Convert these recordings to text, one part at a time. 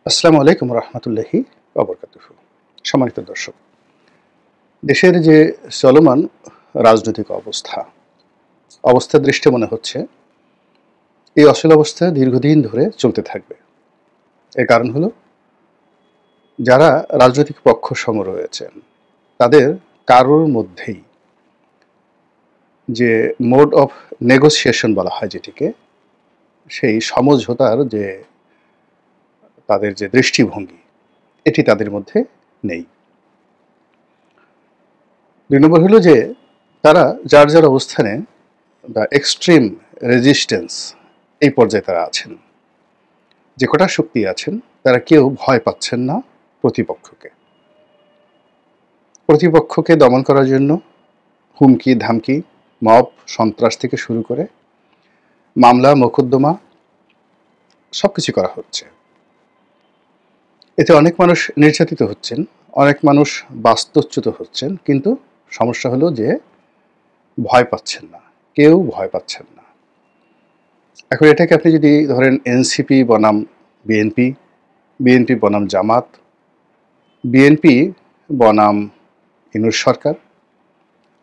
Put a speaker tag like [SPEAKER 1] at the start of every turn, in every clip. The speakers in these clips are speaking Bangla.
[SPEAKER 1] আসসালামু আলাইকুম রহমতুল্লাহি ওবরকাতুহু। সম্মানিত দর্শক, দেশের যে চলমান রাজনৈতিক অবস্থার দৃষ্টে মনে হচ্ছে এই অচল অবস্থা দীর্ঘদিন ধরে চলতে থাকবে। এর কারণ হলো যারা রাজনৈতিক পক্ষ সম রয়েছেন তাদের কারোর মধ্যেই যে মোড অফ নেগোসিয়েশন বলা হয় যেটিকে, সেই সমঝোতার যে তাদের যে দৃষ্টিভঙ্গি এটি তাদের মধ্যে নেই। ২ নম্বর হলো যে তারা যার যার অবস্থানে বা এক্সট্রিম রেজিস্ট্যান্স এই পর্যায়ে তারা আছেন। যে কটা শক্তি আছেন তারা কেউ ভয় পাচ্ছেন না প্রতিপক্ষকে। প্রতিপক্ষকে দমন করার জন্য হুমকি ধামকি, মব সন্ত্রাস থেকে শুরু করে মামলা মোকদ্দমা সবকিছু করা হচ্ছে। এতে অনেক মানুষ নির্যাতিত হচ্ছেন, অনেক মানুষ বাস্তুচ্যুত হচ্ছেন, কিন্তু সমস্যা হলো যে ভয় পাচ্ছেন না, কেউ ভয় পাচ্ছেন না। এখন এটাকে আপনি যদি ধরেন এনসিপি বনাম বিএনপি, বিএনপি বনাম জামাত, বিএনপি বনাম ইউনূস সরকার,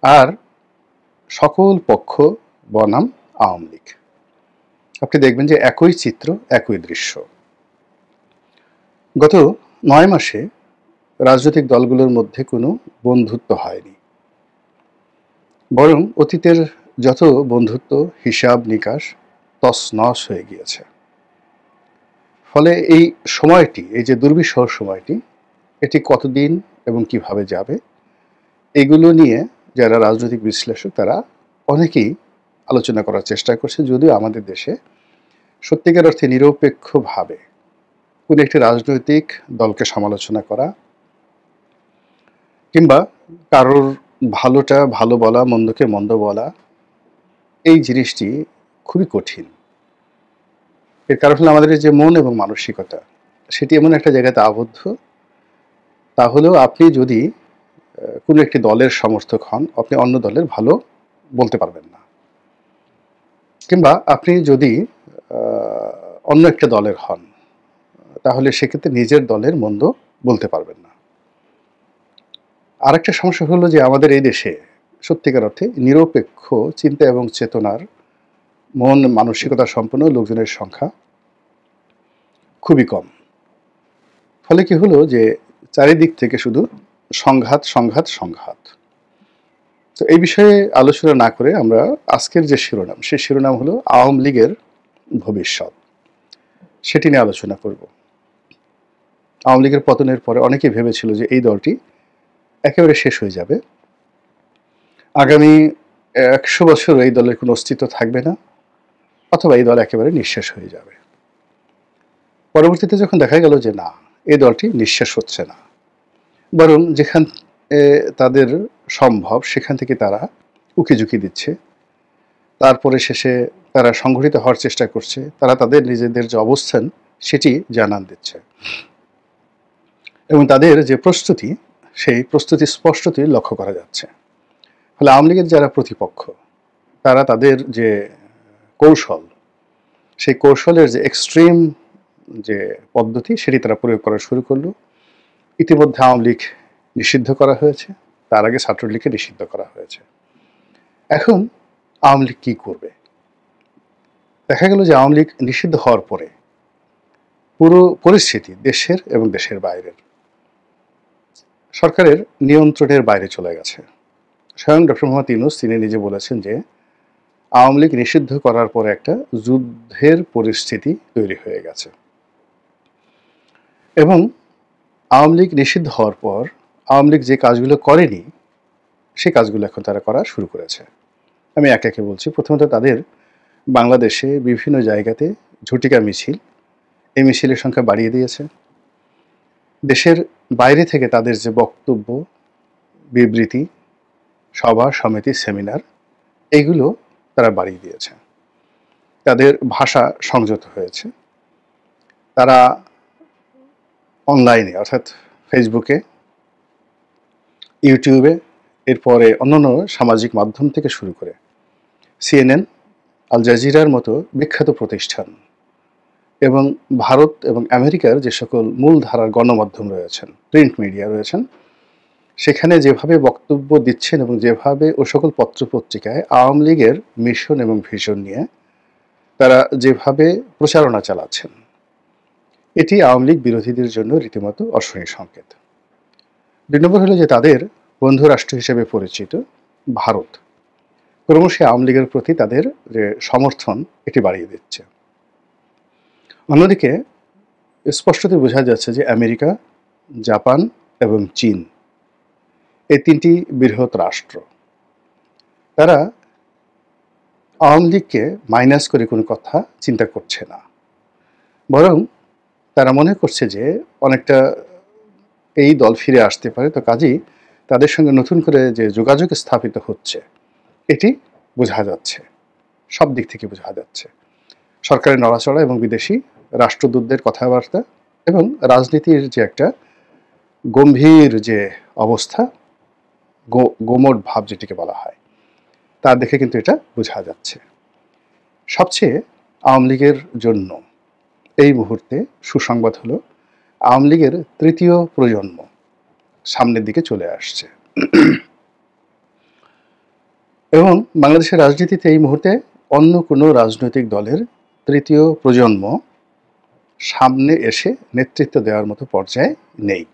[SPEAKER 1] আর সকল পক্ষ বনাম আওয়ামী লীগ, আপনি দেখবেন যে একই চিত্র, একই দৃশ্য। গত ৯ মাসে রাজনৈতিক দলগুলোর মধ্যে কোনো বন্ধুত্ব হয়নি, বরং অতীতের যত বন্ধুত্ব হিসাব নিকাশ তছনছ হয়ে গিয়েছে। ফলে এই সময়টি, এই যে দুর্বিষহ সময়টি, এটি কতদিন এবং কিভাবে যাবে এগুলো নিয়ে যারা রাজনৈতিক বিশ্লেষক তারা অনেকেই আলোচনা করার চেষ্টা করছে। যদিও আমাদের দেশে সত্যিকার অর্থে নিরপেক্ষভাবে কোনো একটি রাজনৈতিক দলকে সমালোচনা করা কিংবা কারোর ভালোটা ভালো বলা, মন্দকে মন্দ বলা, এই জিনিসটি খুবই কঠিন। এর কারণ হলো আমাদের যে মন এবং মানসিকতা, সেটি এমন একটা জায়গাতে আবদ্ধ। তাহলেও আপনি যদি কোনো একটি দলের সমর্থক হন, আপনি অন্য দলের ভালো বলতে পারবেন না, কিংবা আপনি যদি অন্য একটা দলের হন তাহলে সেক্ষেত্রে নিজের দলের মন্দ বলতে পারবেন না। আরেকটা সমস্যা হলো যে আমাদের এই দেশে সত্যিকার অর্থে নিরপেক্ষ চিন্তা এবং চেতনার মন মানসিকতা সম্পন্ন লোকজনের সংখ্যা খুবই কম। ফলে কি হলো যে চারিদিক থেকে শুধু সংঘাত সংঘাত সংঘাত। তো এই বিষয়ে আলোচনা না করে আমরা আজকের যে শিরোনাম, সেই শিরোনাম হলো আওয়ামী লীগের ভবিষ্যৎ, সেটি নিয়ে আলোচনা করব। আওয়ামী লীগের পতনের পরে অনেকেই ভেবেছিল যে এই দলটি একেবারে শেষ হয়ে যাবে, আগামী ১০০ বছর এই দলের কোনো অস্তিত্ব থাকবে না, অথবা এই দল একেবারে নিঃশেষ হয়ে যাবে। পরবর্তীতে যখন দেখা গেল যে না, এই দলটি নিঃশেষ হচ্ছে না, বরং যেখান তাদের সম্ভব সেখান থেকে তারা উকিঝুঁকি দিচ্ছে, তারপরে শেষে তারা সংগঠিত হওয়ার চেষ্টা করছে, তারা তাদের নিজেদের যে অবস্থান সেটি জানান দিচ্ছে, এবং তাদের যে প্রস্তুতি, সেই প্রস্তুতি স্পষ্টতই লক্ষ্য করা যাচ্ছে। ফলে আওয়ামী লীগের যারা প্রতিপক্ষ তারা তাদের যে কৌশল, সেই কৌশলের যে এক্সট্রিম যে পদ্ধতি সেটি তারা প্রয়োগ করা শুরু করলো। ইতিমধ্যে আওয়ামী লীগ নিষিদ্ধ করা হয়েছে, তার আগে ছাত্রলীগকে নিষিদ্ধ করা হয়েছে। এখন আওয়ামী লীগ কী করবে? দেখা গেল যে আওয়ামী লীগ নিষিদ্ধ হওয়ার পরে পুরো পরিস্থিতি দেশের এবং দেশের বাইরের সরকারের নিয়ন্ত্রণের বাইরে চলে গেছে। স্বয়ং ডক্টর মোহাম্মদ ইউনূস তিনি নিজে বলেছেন যে আওয়ামী লীগ নিষিদ্ধ করার পরে একটা যুদ্ধের পরিস্থিতি তৈরি হয়ে গেছে, এবং আওয়ামী লীগ নিষিদ্ধ হওয়ার পর আওয়ামী লীগ যে কাজগুলো করেনি সেই কাজগুলো এখন তারা করা শুরু করেছে। আমি একে একে বলছি। প্রথমত তাদের বাংলাদেশে বিভিন্ন জায়গাতে ঝটিকা মিছিল, এই মিছিলের সংখ্যা বাড়িয়ে দিয়েছে। দেশের বাইরে থেকে তাদের যে বক্তব্য, বিবৃতি, সভা সমিতি, সেমিনার, এইগুলো তারা বাড়িয়ে দিয়েছে। তাদের ভাষা সংযত হয়েছে। তারা অনলাইনে অর্থাৎ ফেসবুকে, ইউটিউবে, এরপরে অন্যান্য সামাজিক মাধ্যম থেকে শুরু করে CNN, আল জাজিরার মতো বিখ্যাত প্রতিষ্ঠান, এবং ভারত এবং আমেরিকার যে সকল মূলধারার গণমাধ্যম রয়েছেন, প্রিন্ট মিডিয়া রয়েছেন, সেখানে যেভাবে বক্তব্য দিচ্ছেন এবং যেভাবে ও সকল পত্রপত্রিকায় আওয়ামী লীগের মিশন এবং ভিশন নিয়ে তারা যেভাবে প্রচারণা চালাচ্ছেন, এটি আওয়ামী লীগ বিরোধীদের জন্য রীতিমতো অশনি সংকেত। ২ নম্বর হলো যে তাদের বন্ধু রাষ্ট্র হিসেবে পরিচিত ভারত ক্রমশ আওয়ামী লীগের প্রতি তাদের যে সমর্থন এটি বাড়িয়ে দিচ্ছে। অন্যদিকে স্পষ্টতই বোঝা যাচ্ছে যে আমেরিকা, জাপান এবং চীন, এই ৩টি বৃহৎ রাষ্ট্র, তারা আওয়ামী লীগকে মাইনাস করে কোনো কথা চিন্তা করছে না, বরং তারা মনে করছে যে অনেকটা এই দল ফিরে আসতে পারে। তো কাজেই তাদের সঙ্গে নতুন করে যে যোগাযোগ স্থাপিত হচ্ছে, এটি বোঝা যাচ্ছে, সব দিক থেকে বোঝা যাচ্ছে। সরকারের নড়াচড়া এবং বিদেশি রাষ্ট্রদূতদের কথাবার্তা এবং রাজনীতির যে একটা গম্ভীর যে অবস্থা, গোমট ভাব যেটিকে বলা হয়, তা দেখে কিন্তু এটা বোঝা যাচ্ছে। সবচেয়ে আওয়ামী লীগের জন্য এই মুহূর্তে সুসংবাদ হলো আওয়ামী লীগের ৩য় প্রজন্ম সামনের দিকে চলে আসছে এবং বাংলাদেশের রাজনীতিতে এই মুহূর্তে অন্য কোনো রাজনৈতিক দলের ৩য় প্রজন্ম সামনে এসে নেতৃত্ব দেওয়ার মতো পর্যায়ে নেই।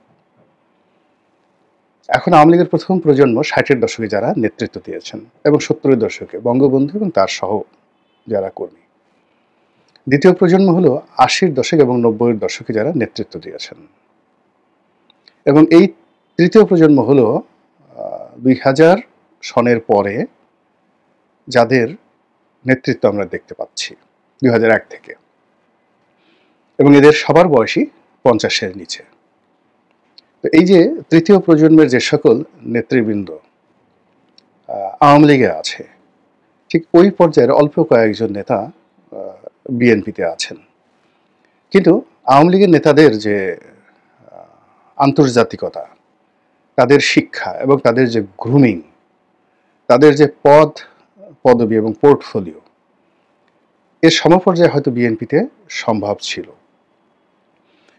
[SPEAKER 1] এখন আওয়ামী লীগের প্রথম প্রজন্ম ৬০-এর দশকে যারা নেতৃত্ব দিয়েছেন এবং ৭০-এর দশকে বঙ্গবন্ধু এবং তার সহ যারা কর্মী। দ্বিতীয় প্রজন্ম হলো ৮০-এর দশক এবং ৯০-এর দশকে যারা নেতৃত্ব দিয়েছেন। এবং এই ৩য় প্রজন্ম হলো ২০০০ সনের পরে যাদের নেতৃত্ব আমরা দেখতে পাচ্ছি ২০০১ থেকে, এবং এদের সবার বয়সই ৫০-এর নিচে। তো এই যে ৩য় প্রজন্মের যে সকল নেতৃবৃন্দ আওয়ামী লীগে আছে, ঠিক ওই পর্যায়ের অল্প কয়েকজন নেতা বিএনপিতে আছেন। কিন্তু আওয়ামী লীগের নেতাদের যে আন্তর্জাতিকতা, তাদের শিক্ষা এবং তাদের যে গ্রুমিং, তাদের যে পদবি এবং পোর্টফোলিও, এর সমপর্যায়ে হয়তো বিএনপিতে সম্ভব ছিল।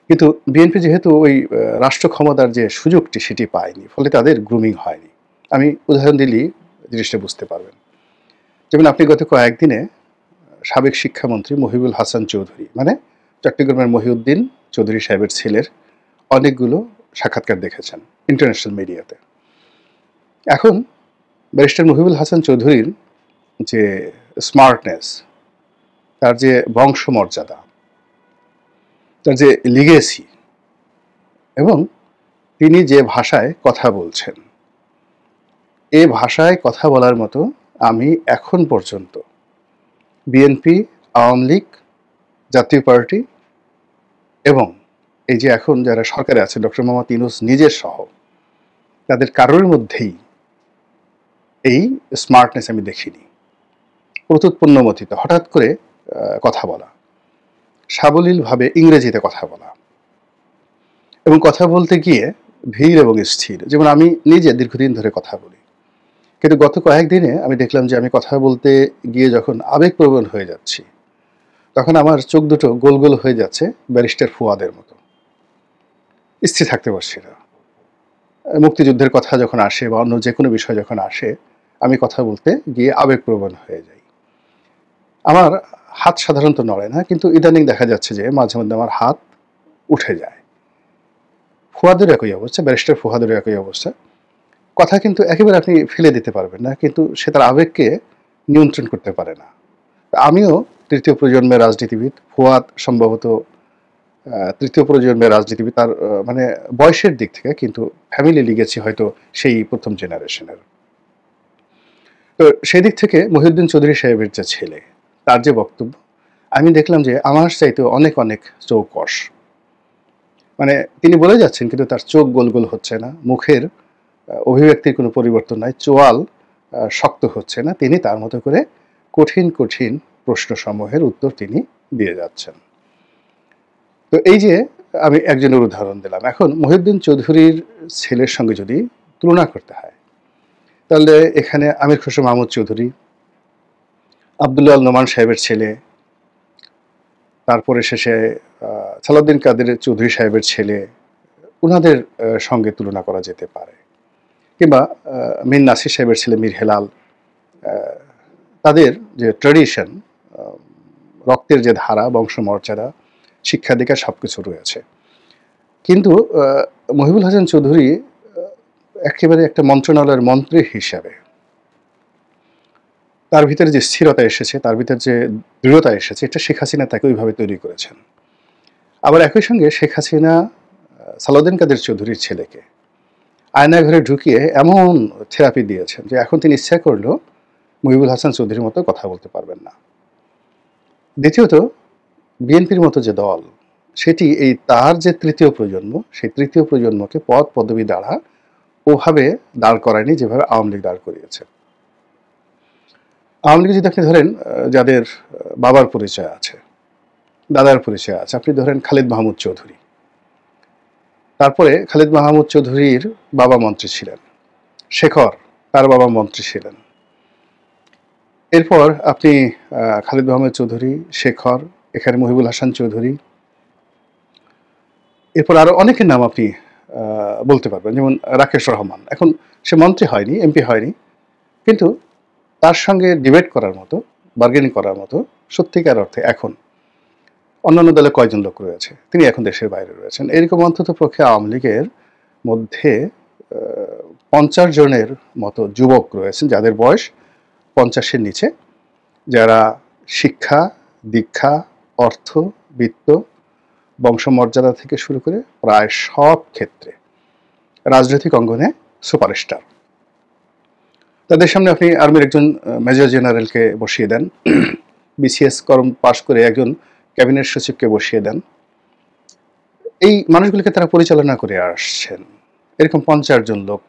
[SPEAKER 1] কিন্তু বিএনপি যেহেতু ওই রাষ্ট্র ক্ষমতার যে সুযোগটি সেটি পায়নি, ফলে তাদের গ্রুমিং হয়নি। আমি উদাহরণ দিলেই জিনিসটা বুঝতে পারবেন। যেমন আপনি গত কয়েকদিনে সাবেক শিক্ষামন্ত্রী মহিবুল হাসান চৌধুরী, মানে চট্টগ্রামের মহিউদ্দিন চৌধুরী সাহেবের ছেলের অনেকগুলো সাক্ষাৎকার দেখেছেন ইন্টারন্যাশনাল মিডিয়াতে। এখন ব্যারিস্টার মহিবুল হাসান চৌধুরীর যে স্মার্টনেস, তার যে বংশমর্যাদা, তার যে লিগেসি, এবং তিনি যে ভাষায় কথা বলছেন, এ ভাষায় কথা বলার মতো আমি এখন পর্যন্ত বিএনপি, আওয়ামী লীগ, জাতীয় পার্টি এবং এই যে এখন যারা সরকারে আছে ডক্টর মোহাম্মদ ইউনূস নিজের সহ, তাদের কারোর মধ্যেই এই স্মার্টনেস আমি দেখিনি। প্রত্যুৎপন্নমতিতে হঠাৎ করে কথা বলা, সাবলীলভাবে ইংরেজিতে কথা বলা, এবং কথা বলতে গিয়ে ধীর এবং স্থির। যেমন আমি নিজে দীর্ঘদিন ধরে কথা বলি, কিন্তু গত কয়েকদিনে আমি দেখলাম যে আমি কথা বলতে গিয়ে যখন আবেগপ্রবণ হয়ে যাচ্ছি, তখন আমার চোখ দুটো গোল গোল হয়ে যাচ্ছে ব্যারিস্টার ফুয়াদের মতো, স্থির থাকতে পারছি না। মুক্তিযুদ্ধের কথা যখন আসে বা অন্য যে কোনো বিষয় যখন আসে, আমি কথা বলতে গিয়ে আবেগপ্রবণ হয়ে যাই। আমার হাত সাধারণত নড়ে না, কিন্তু ইদানিং দেখা যাচ্ছে যে মাঝে মধ্যে আমার হাত উঠে যায়। ফুয়াদের একই অবস্থা, ব্যারিস্টার ফুয়াদেরও একই অবস্থা। কথা কিন্তু একেবারে আপনি ফেলে দিতে পারবেন না, কিন্তু সে তার আবেগকে নিয়ন্ত্রণ করতে পারে না। আমিও ৩য় প্রজন্মের রাজনীতিবিদ, ফুয়াদ সম্ভবত ৩য় প্রজন্মের রাজনীতিবিদ, তার মানে বয়সের দিক থেকে, কিন্তু ফ্যামিলি লিগেছি হয়তো সেই প্রথম জেনারেশনের। তো সেই দিক থেকে মহিউদ্দিন চৌধুরী সাহেবের যে ছেলে, তার যে বক্তব্য, আমি দেখলাম যে আমার চাইতে অনেক অনেক চৌকস। মানে তিনি বলে যাচ্ছেন কিন্তু তার চোখ গোল গোল হচ্ছে না, মুখের অভিব্যক্তির কোনো পরিবর্তন নাই, চোয়াল শক্ত হচ্ছে না। তিনি তার মতো করে কঠিন কঠিন প্রশ্নসমূহের উত্তর তিনি দিয়ে যাচ্ছেন। তো এই যে আমি একজনের উদাহরণ দিলাম। এখন মহিউদ্দিন চৌধুরীর ছেলের সঙ্গে যদি তুলনা করতে হয়, তাহলে এখানে আমির খসরু মাহমুদ চৌধুরী, আবদুল্লাহ আল নোমান সাহেবের ছেলে, তারপরে শেষে সালাউদ্দিন কাদের চৌধুরী সাহেবের ছেলে, উনাদের সঙ্গে তুলনা করা যেতে পারে, কিংবা মীর নাসির সাহেবের ছেলে মীর হেলাল। তাদের যে ট্র্যাডিশন, রক্তের যে ধারা, বংশমর্যাদা, শিক্ষাদীক্ষা সবকিছু রয়েছে। কিন্তু মহিবুল হাসান চৌধুরী একেবারে একটা মন্ত্রণালয়ের মন্ত্রী হিসাবে তার ভিতরে যে স্থিরতা এসেছে, তার ভিতরে যে দৃঢ়তা এসেছে, এটা শেখ হাসিনা তাকে ওইভাবে তৈরি করেছেন। আবার একই সঙ্গে শেখ হাসিনা সালাউদ্দিন কাদের চৌধুরীর ছেলেকে আয়নাঘরে ঢুকিয়ে এমন থেরাপি দিয়েছেন যে এখন তিনি ইচ্ছা করলেও মহিবুল হাসান চৌধুরীর মতো কথা বলতে পারবেন না। দ্বিতীয়ত, বিএনপির মতো যে দল, সেটি এই তার যে তৃতীয় প্রজন্ম, সেই তৃতীয় প্রজন্মকে পদ পদবী দ্বারা ওভাবে দাঁড় করায়নি যেভাবে আওয়ামী লীগ দাঁড় করিয়েছে। আওয়ামী লীগ যদি আপনি ধরেন যাদের বাবার পরিচয় আছে, দাদার পরিচয় আছে, আপনি ধরেন খালিদ মাহমুদ চৌধুরী, তারপরে খালিদ মাহমুদ চৌধুরীর বাবা মন্ত্রী ছিলেন, শেখর তার বাবা মন্ত্রী ছিলেন, এরপর আপনি খালিদ মাহমুদ চৌধুরী, শেখর, এখানে মহিবুল হাসান চৌধুরী, এরপর আরো অনেকের নাম আপনি বলতে পারবেন, যেমন রাকেশ রহমান। এখন সে মন্ত্রী হয়নি, এমপি হয়নি, কিন্তু তার সঙ্গে ডিবেট করার মতো, বার্গেনিং করার মতো সত্যিকার অর্থে এখন অন্যান্য দলে কয়জন লোক রয়েছে? তিনি এখন দেশের বাইরে রয়েছেন। এরকম অন্তত পক্ষে আওয়ামী লীগের মধ্যে 50 জনের মতো যুবক রয়েছেন যাদের বয়স 50-এর নিচে, যারা শিক্ষা, দীক্ষা, অর্থ, বিত্ত, বংশমর্যাদা থেকে শুরু করে প্রায় সব ক্ষেত্রে রাজনৈতিক অঙ্গনে সুপারস্টার। তাদের সামনে আপনি আর্মির একজন মেজর জেনারেলকে বসিয়ে দেন, বিসিএস কর্ম পাশ করে একজন ক্যাবিনেট সচিবকে বসিয়ে দেন, এই মানুষগুলিকে তারা পরিচালনা করে আসছেন। এরকম 50 জন লোক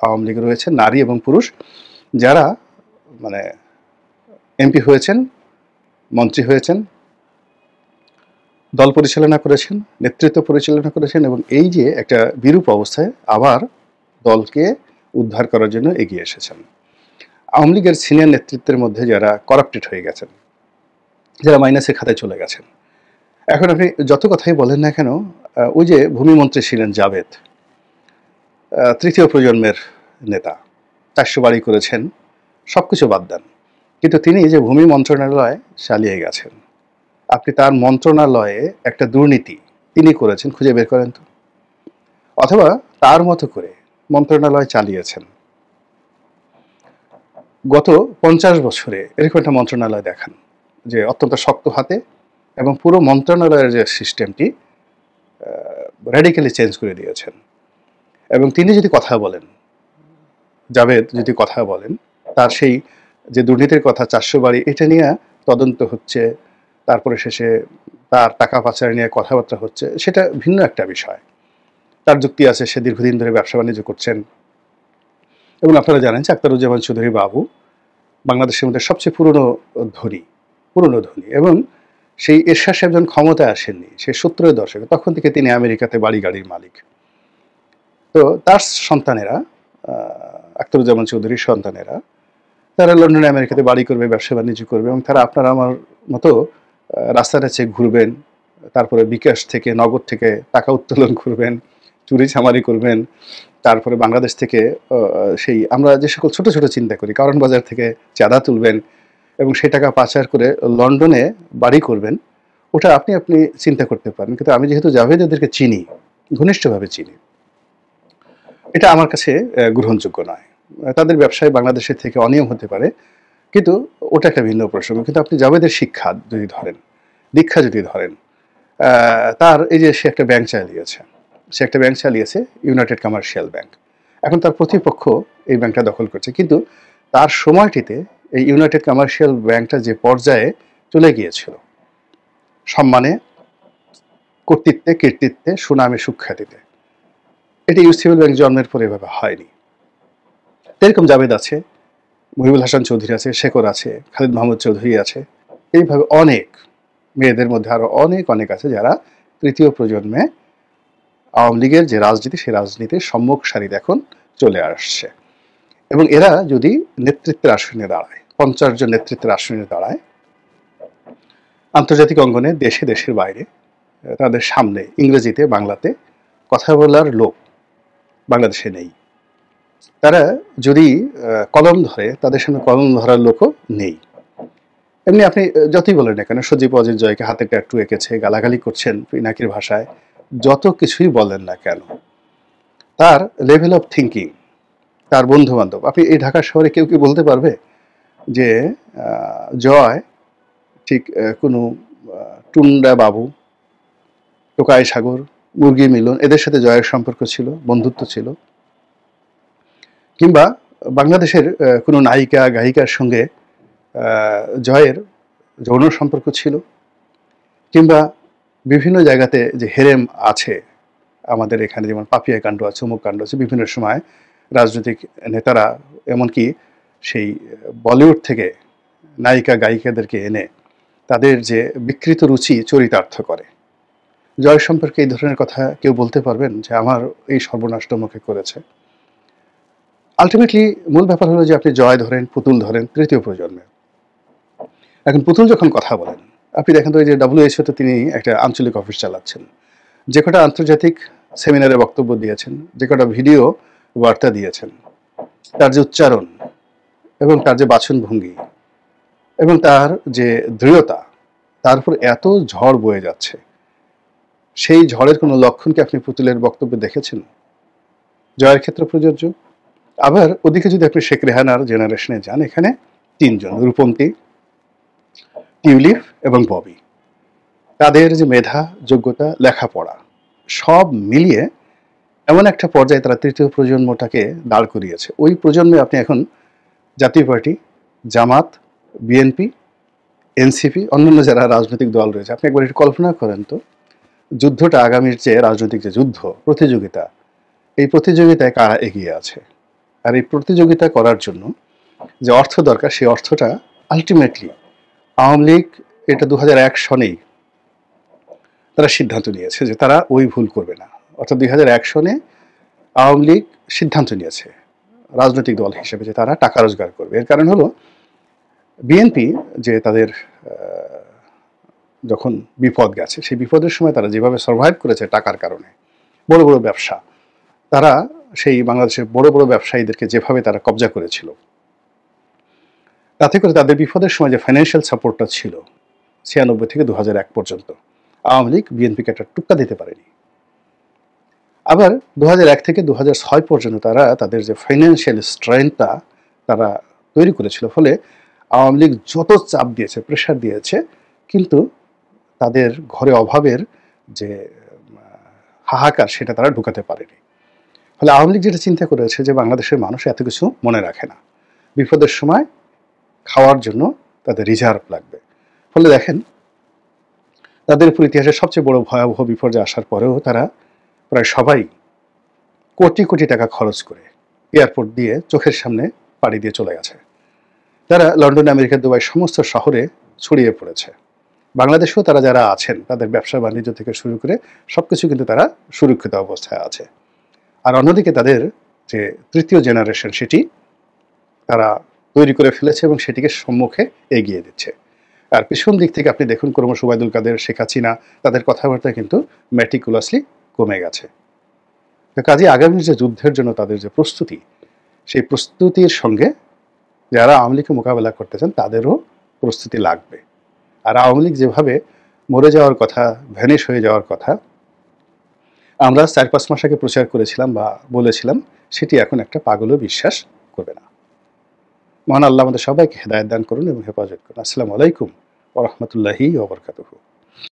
[SPEAKER 1] আওয়ামী লীগে রয়েছে, নারী এবং পুরুষ, যারা মানে এমপি হয়েছেন, মন্ত্রী হয়েছেন, দল পরিচালনা করেছেন, নেতৃত্ব পরিচালনা করেছেন, এবং এই যে একটা বিরূপ অবস্থায় আবার দলকে উদ্ধার করার জন্য এগিয়ে এসেছেন। আওয়ামী লীগের সিনিয়র নেতৃত্বের মধ্যে যারা করাপ্টেড হয়ে গেছেন, যারা মাইনাসের খাতায় চলে গেছেন, এখন আপনি যত কথাই বলেন না কেন, ওই যে ভূমিমন্ত্রী ছিলেন জাভেদ, তৃতীয় প্রজন্মের নেতা, 400 বাড়ি করেছেন, সব কিছু বাদ দেন, কিন্তু তিনি যে ভূমি মন্ত্রণালয় চালিয়ে গেছেন, আপনি তার মন্ত্রণালয়ে একটা দুর্নীতি তিনি করেছেন খুঁজে বের করেন তো, অথবা তার মতো করে মন্ত্রণালয় চালিয়েছেন। গত 50 বছরে এরকম একটা মন্ত্রণালয় দেখান যে অত্যন্ত শক্ত হাতে এবং পুরো মন্ত্রণালয়ের যে সিস্টেমটি র্যাডিক্যালি চেঞ্জ করে দিয়েছেন। এবং তিনি যদি কথা বলেন, জাভেদ যদি কথা বলেন, তার সেই যে দুর্নীতির কথা, 400 বাড়ি, এটা নিয়ে তদন্ত হচ্ছে, তারপরে শেষে তার টাকা পাচার নিয়ে কথাবার্তা হচ্ছে, সেটা ভিন্ন একটা বিষয়। তার যুক্তি আছে, সে দীর্ঘদিন ধরে ব্যবসা বাণিজ্য করছেন, এবং আপনারা জানেন যে আখতারুজ্জামান চৌধুরী বাবু বাংলাদেশের মধ্যে সবচেয়ে পুরনো ধনী, এবং সেই এরশাদ সাহেব যখন ক্ষমতায় আসেননি, সেই 70-এর দশকে, তখন থেকে তিনি আমেরিকাতে বাড়ি গাড়ির মালিক। তো তার সন্তানেরা, আখতারুজ্জামান চৌধুরীর সন্তানেরা, তারা লন্ডনে আমেরিকাতে বাড়ি করবে, ব্যবসা বাণিজ্য করবে, এবং তারা আপনারা আমার মতো রাস্তাটা চেয়ে ঘুরবেন, তারপরে বিকাশ থেকে, নগদ থেকে টাকা উত্তোলন করবেন, চুরি চামারি করবেন, তারপরে বাংলাদেশ থেকে সেই আমরা যে সকল ছোট ছোট চিন্তা করি, কারণ বাজার থেকে চাঁদা তুলবেন এবং সেই টাকা পাচার করে লন্ডনে বাড়ি করবেন, ওটা আপনি চিন্তা করতে পারেন। কিন্তু আমি যেহেতু জাভেদদেরকে চিনি, ঘনিষ্ঠভাবে চিনি, এটা আমার কাছে গ্রহণযোগ্য নয়। তাদের ব্যবসায় বাংলাদেশের থেকে অনিয়ম হতে পারে, কিন্তু ওটা একটা ভিন্ন প্রসঙ্গ। কিন্তু আপনি জাভেদের শিক্ষা যদি ধরেন, দীক্ষা যদি ধরেন, তার এই যে সে একটা ব্যাংক চালিয়েছে, ইউনাইটেড কমার্শিয়াল ব্যাংক। এখন তার প্রতিপক্ষ এই ব্যাংকটা দখল করছে, কিন্তু তার সময়টিতে এই ইউনাইটেড কমার্শিয়াল ব্যাংকটা যে পর্যায়ে চলে গিয়েছিল, সম্মানে, কর্তৃত্বে, কীর্তিত্বে, সুনামে, সুখ্যাতিতে, এটা ইউসিবি ব্যাংক জন্মের পরে এভাবে হয়নি। এরকম জাভেদ আছে, মহিবুল হাসান চৌধুরী আছে, শেখর আছে, খালিদ মাহমুদ চৌধুরী আছে, এইভাবে অনেক, মেয়েদের মধ্যে আরো অনেক অনেক আছে যারা তৃতীয় প্রজন্মে আওয়ামী লীগের যে রাজনীতি, সেই রাজনীতির সম্মুখ সারিতে এখন চলে আসছে। এবং এরা যদি নেতৃত্বের আসনে দাঁড়ায়, 50 জন নেতৃত্বের আসনে দাঁড়ায়, আন্তর্জাতিক অঙ্গনে দেশে দেশের বাইরে তাদের সামনে ইংরেজিতে বাংলাতে কথা বলার লোক বাংলাদেশে নেই। তারা যদি কলম ধরে তাদের সামনে কলম ধরার লোকও নেই। এমনি আপনি যতই বলেন না কেন সজীব অজিত জয়কে হাতে ট্যাটু এঁকেছে, গালাগালি করছেন পিনাকির ভাষায়, যত কিছুই বলেন না কেন, তার লেভেল অফ থিঙ্কিং, তার বন্ধু বান্ধব, আপনি এই ঢাকা শহরে কেউ কি বলতে পারবে যে জয় ঠিক কোনো টুন্ডা বাবু, টোকাই সাগর, মুরগি মিলন এদের সাথে জয়ের সম্পর্ক ছিল, বন্ধুত্ব ছিল, কিংবা বাংলাদেশের কোনো নায়িকা গায়িকার সঙ্গে জয়ের যৌন সম্পর্ক ছিল, কিংবা বিভিন্ন জায়গাতে যে হেরেম আছে আমাদের এখানে, যেমন পাপিয়া কাণ্ড আছে, অমুক কাণ্ড আছে, বিভিন্ন সময় রাজনৈতিক নেতারা এমনকি সেই বলিউড থেকে নায়িকা গায়িকাদেরকে এনে তাদের যে বিকৃত রুচি চরিতার্থ করে। জয় সম্পর্কে এই ধরনের কথা কেউ বলতে পারবেন যে আমার এই সর্বনাশটা মুখে করেছে? আলটিমেটলি মূল ব্যাপার হলো যে আপনি জয় ধরেন, পুতুল ধরেন, তৃতীয় প্রজন্মে। এখন পুতুল যখন কথা বলেন, আপনি দেখেন তো এই যে WHO-তে তিনি একটা আঞ্চলিক অফিস চালাচ্ছেন, যে কটা আন্তর্জাতিক সেমিনারে বক্তব্য দিয়েছেন, যে কটা ভিডিও বার্তা দিয়েছেন, তার যে উচ্চারণ এবং তার যে বাচনভঙ্গি এবং তার যে দৃঢ়তা, তার উপর এত ঝড় বয়ে যাচ্ছে, সেই ঝড়ের কোনো লক্ষণ কি আপনি পুতুলের বক্তব্যে দেখেছেন? জয়ের ক্ষেত্রে প্রযোজ্য। আবার ওদিকে যদি আপনি শেখ রেহানার জেনারেশনে যান, এখানে তিনজন, রূপন্তী, টিউলিপ এবং ববি, তাদের যে মেধা, যোগ্যতা, লেখাপড়া সব মিলিয়ে এমন একটা পর্যায়ে তারা তৃতীয় প্রজন্মটাকে দাঁড় করিয়েছে। ওই প্রজন্মে আপনি এখন জাতীয় পার্টি, জামাত, বিএনপি, এনসিপি, অন্যান্য যারা রাজনৈতিক দল রয়েছে, আপনি একবার একটু কল্পনা করেন তো, যুদ্ধটা আগামীর যে রাজনৈতিক যে যুদ্ধ প্রতিযোগিতা, এই প্রতিযোগিতায় কারা এগিয়ে আছে, আর এই প্রতিযোগিতা করার জন্য যে অর্থ দরকার, সেই অর্থটা আলটিমেটলি আওয়ামী লীগ এটা 2001 সনেই তারা সিদ্ধান্ত নিয়েছে যে তারা ওই ভুল করবে না। অর্থাৎ 2001 সনে আওয়ামী লীগ সিদ্ধান্ত নিয়েছে রাজনৈতিক দল হিসেবে যে তারা টাকা রোজগার করবে। এর কারণ হলো বিএনপি যে তাদের যখন বিপদ গেছে, সেই বিপদের সময় তারা যেভাবে সার্ভাইভ করেছে টাকার কারণে, বড় বড় ব্যবসা, তারা সেই বাংলাদেশের বড় বড় ব্যবসায়ীদেরকে যেভাবে তারা কবজা করেছিল, তাতে করে তাদের বিপদের সময় যে ফাইন্যান্সিয়াল সাপোর্টটা ছিল 96 থেকে 2001 পর্যন্ত, আওয়ামী লীগ বিএনপিকে একটা টুক্কা দিতে পারেনি। আবার 2001 থেকে 2006 পর্যন্ত তারা তাদের যে ফাইন্যান্সিয়াল স্ট্রেংথটা তারা তৈরি করেছিল, ফলে আওয়ামী লীগ যত চাপ দিয়েছে, প্রেশার দিয়েছে, কিন্তু তাদের ঘরে অভাবের যে হাহাকার সেটা তারা ঢুকাতে পারেনি। ফলে আওয়ামী লীগ যেটা চিন্তা করেছে যে বাংলাদেশের মানুষ এত কিছু মনে রাখে না, বিপদের সময় খাওয়ার জন্য তাদের রিজার্ভ লাগবে। ফলে দেখেন তাদের উপর ইতিহাসের সবচেয়ে বড় ভয়াবহ বিপর্যয় আসার পরেও তারা প্রায় সবাই কোটি কোটি টাকা খরচ করে এয়ারপোর্ট দিয়ে চোখের সামনে পাড়ি দিয়ে চলে গেছে। তারা লন্ডন, আমেরিকা, দুবাই সমস্ত শহরে ছড়িয়ে পড়েছে। বাংলাদেশেও তারা যারা আছেন তাদের ব্যবসা বাণিজ্য থেকে শুরু করে সবকিছু কিন্তু তারা সুরক্ষিত অবস্থায় আছে। আর অন্যদিকে তাদের যে তৃতীয় জেনারেশন, সেটি তারা তৈরি করে ফেলেছে এবং সেটিকে সম্মুখে এগিয়ে দিচ্ছে। আর পিছন দিক থেকে আপনি দেখুন ক্রমশ ওবায়দুল কাদের, শেখ হাসিনা, তাদের কথাবার্তা কিন্তু ম্যাটিকুলাসলি কমে গেছে। কাজে আগামী যে যুদ্ধের জন্য তাদের যে প্রস্তুতি, সেই প্রস্তুতির সঙ্গে যারা আওয়ামী লীগকে মোকাবেলা করতে চান তাদেরও প্রস্তুতি লাগবে। আর আওয়ামী লীগ যেভাবে মরে যাওয়ার কথা, ভ্যানিশ হয়ে যাওয়ার কথা আমরা 4-5 মাস আগে প্রচার করেছিলাম বা বলেছিলাম, সেটি এখন একটা পাগলও বিশ্বাস করবে না। মহান আল্লাহ আমাদের সবাইকে হেদায়েত দান করুন এবং হেফাজত করুন। আসসালামু আলাইকুম ওয়া রাহমাতুল্লাহি ওয়া বারাকাতুহু।